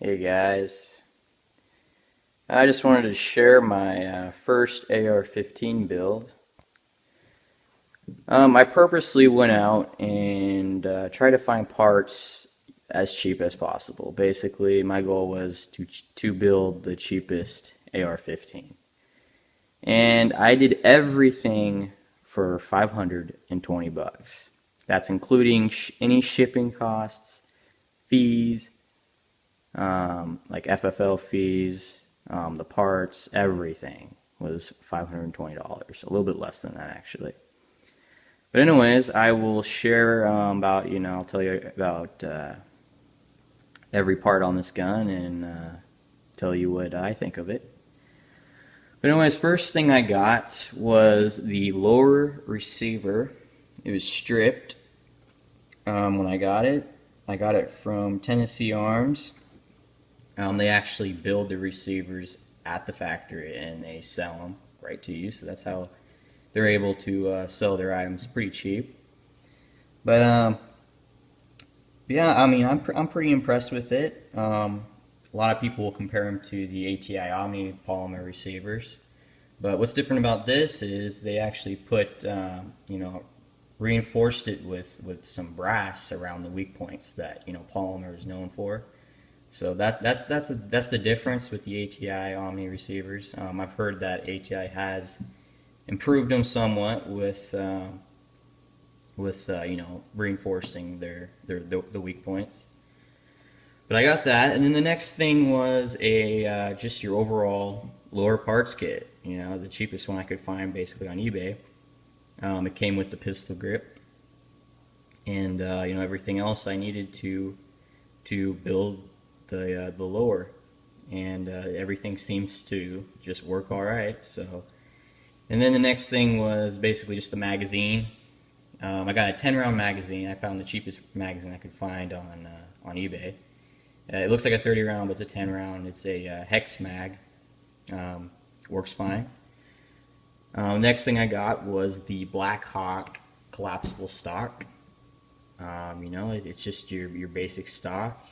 Hey guys, I just wanted to share my first AR-15 build. I purposely went out and tried to find parts as cheap as possible. Basically, my goal was to build the cheapest AR-15, and I did everything for 520 bucks. That's including any shipping costs, fees, like FFL fees, the parts, everything was $520. A little bit less than that actually. But anyways, I will share about, I'll tell you about every part on this gun and tell you what I think of it. But anyways, first thing I got was the lower receiver. It was stripped when I got it. I got it from Tennessee Arms. They actually build the receivers at the factory and they sell them right to you. So that's how they're able to sell their items pretty cheap. But yeah, I mean, I'm pretty impressed with it. A lot of people will compare them to the ATI Omni polymer receivers. But what's different about this is they actually put, reinforced it with some brass around the weak points that polymer is known for. So that's the difference with the ATI Omni receivers. I've heard that ATI has improved them somewhat with reinforcing the weak points. But I got that, and then the next thing was a just your overall lower parts kit. The cheapest one I could find basically on eBay. It came with the pistol grip, and everything else I needed to build the lower, and everything seems to just work all right. So, and then the next thing was basically just the magazine. I got a 10-round magazine. I found the cheapest magazine I could find on eBay. It looks like a 30-round, but it's a 10-round. It's a hex mag. Works fine. Next thing I got was the Black Hawk collapsible stock. It's just your basic stock,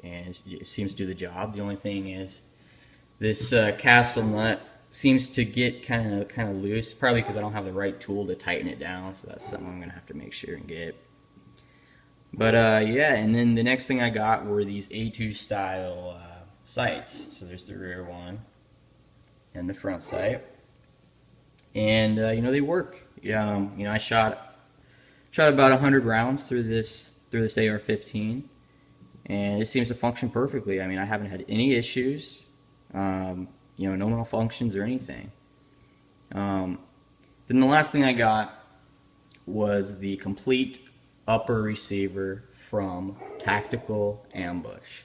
and it seems to do the job. The only thing is this castle nut seems to get kind of loose, probably because I don't have the right tool to tighten it down, so that's something I'm gonna have to make sure and get. But yeah, and then the next thing I got were these A2 style sights. So there's the rear one and the front sight, and they work. I shot about 100 rounds through this AR-15, and it seems to function perfectly. I mean, I haven't had any issues, no malfunctions or anything. Then the last thing I got was the complete upper receiver from Tactical Ambush.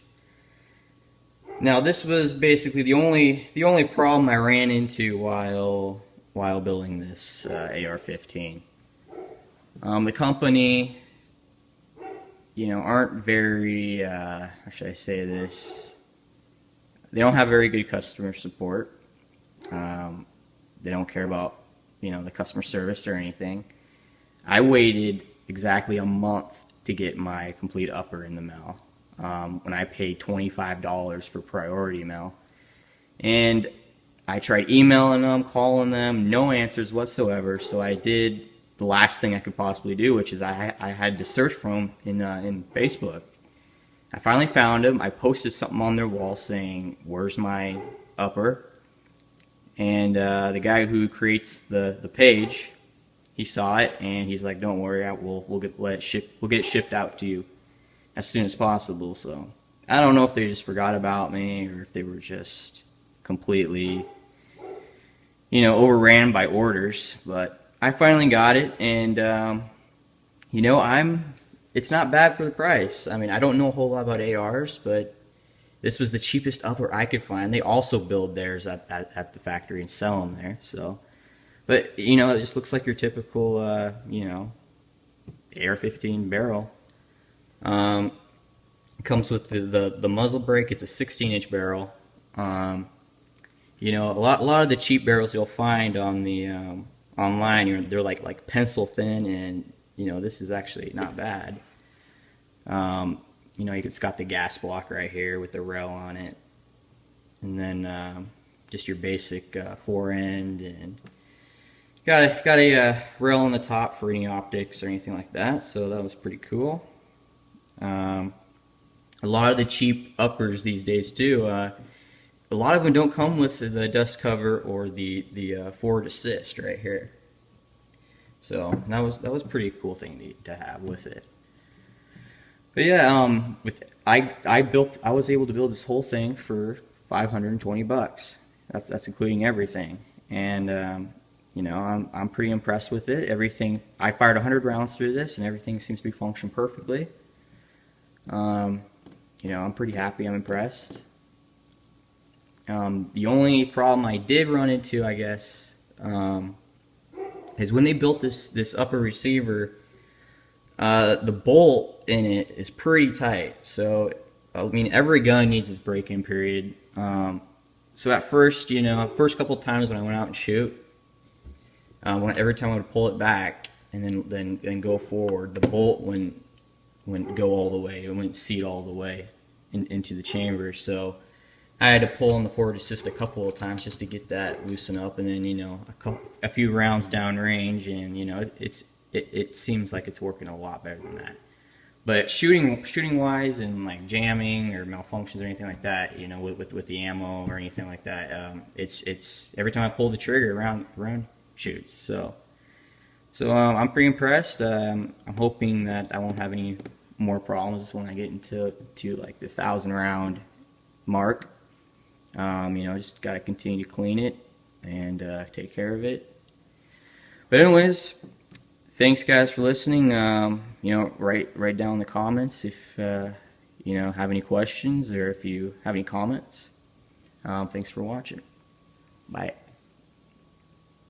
Now, this was basically the only problem I ran into while building this AR-15. The company, aren't very, how should I say this? They don't have very good customer support. They don't care about, the customer service or anything. I waited exactly a month to get my complete upper in the mail, when I paid $25 for priority mail. And I tried emailing them, calling them, no answers whatsoever. So I did the last thing I could possibly do, which is I had to search for them in Facebook. I finally found them. I posted something on their wall saying, "Where's my upper?" And the guy who creates the page, he saw it and he's like, "Don't worry, we'll get it shipped out to you as soon as possible." So I don't know if they just forgot about me or if they were just completely, overran by orders. But I finally got it, and it's not bad for the price. I mean, I don't know a whole lot about ARs, but this was the cheapest upper I could find. They also build theirs at the factory and sell them there. So, but it just looks like your typical AR-15 barrel. It comes with the muzzle brake. It's a 16-inch barrel. A lot of the cheap barrels you'll find on the online, they're like pencil thin, and this is actually not bad. you know, it's got the gas block right here with the rail on it, and then just your basic fore-end, and got a rail on the top for any optics or anything like that. So that was pretty cool. A lot of the cheap uppers these days too, a lot of them don't come with the dust cover or the forward assist right here. So that was a pretty cool thing to have with it. But yeah, I was able to build this whole thing for $520. That's including everything, and you know, I'm pretty impressed with it. Everything, I fired 100 rounds through this, and everything seems to be functioning perfectly. You know, I'm pretty happy. I'm impressed. The only problem I did run into, I guess, is when they built this upper receiver. The bolt in it is pretty tight, so I mean every gun needs its break-in period. So at first, you know, first couple times when I went out and shoot, every time I would pull it back and then go forward, the bolt wouldn't go all the way. It wouldn't seat all the way into the chamber. So I had to pull on the forward assist a couple of times just to get that loosened up, and then, you know, a few rounds down range, and you know, it seems like it's working a lot better than that. But shooting wise, and like jamming or malfunctions or anything like that, you know, with the ammo or anything like that, it's every time I pull the trigger, around shoots. So I'm pretty impressed. I'm hoping that I won't have any more problems when I get into like the 1,000 round mark. You know, just got to continue to clean it and take care of it. But anyways, thanks guys for listening. You know, write down in the comments if you know, have any questions or if you have any comments. Thanks for watching. Bye.